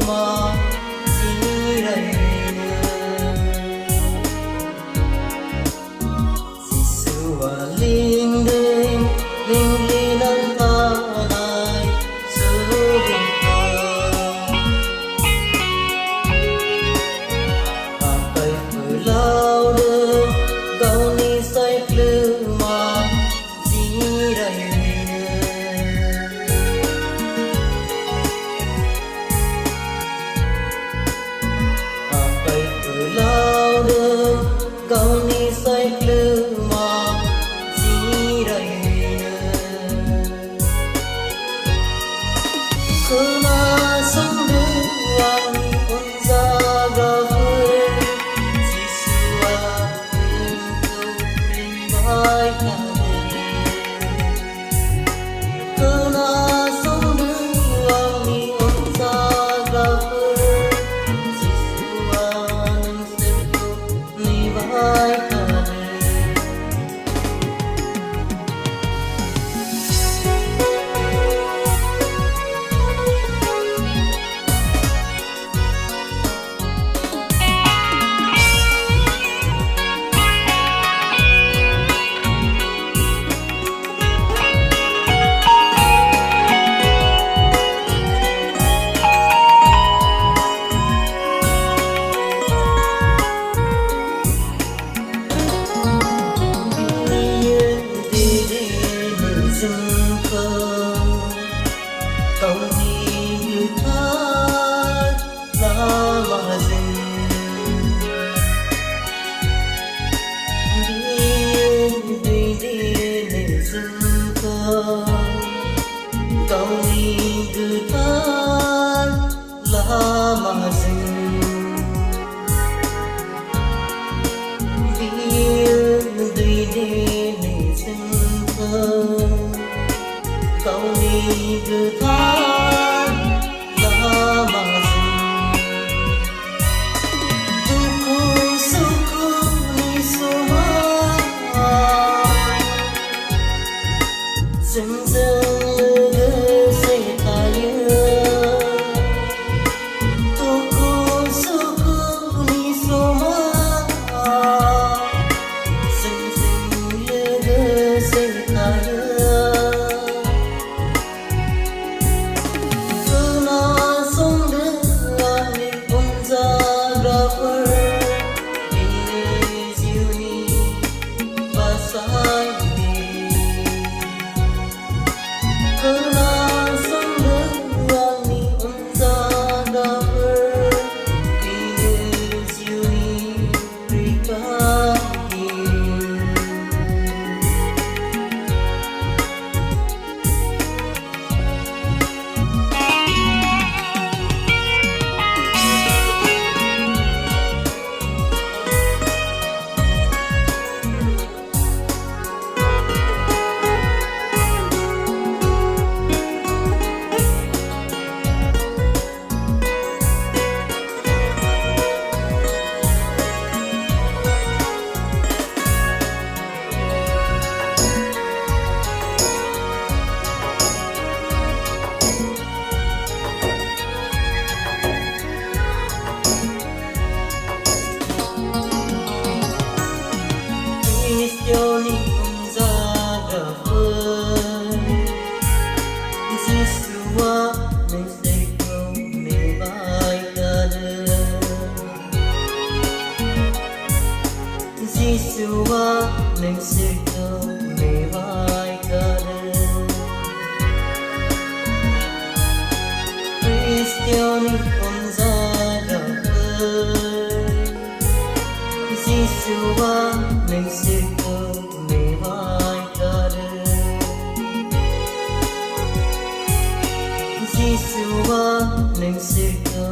mà chỉ đầy Giêsu linh đêm linh linh nâng ta lại giữ bình ta tay vừa lao đêm câu ni say mà chỉ đầy lao đêm câu ni say mà chỉ đầy Kena sembuhan unzaga Siswa untuk limbai Kena sembuhan unzaga Siswa untuk limbai Câu như hát lá mà rừng Điên đi đi lên rừng thơ Câu như hát lá mà rừng Điên đi đi lên rừng thơ Câu như hát lá mà rừng Tuku suku ni suma Dần dần lỡ say tayo Tuku suku ni suma Dần dần lỡ say tayo Yoni unzaga Siswa mengseko mebai kada Siswa mengseko mebai kada Yoni unzaga Siswa mengseko mebai kada Siswa mengseko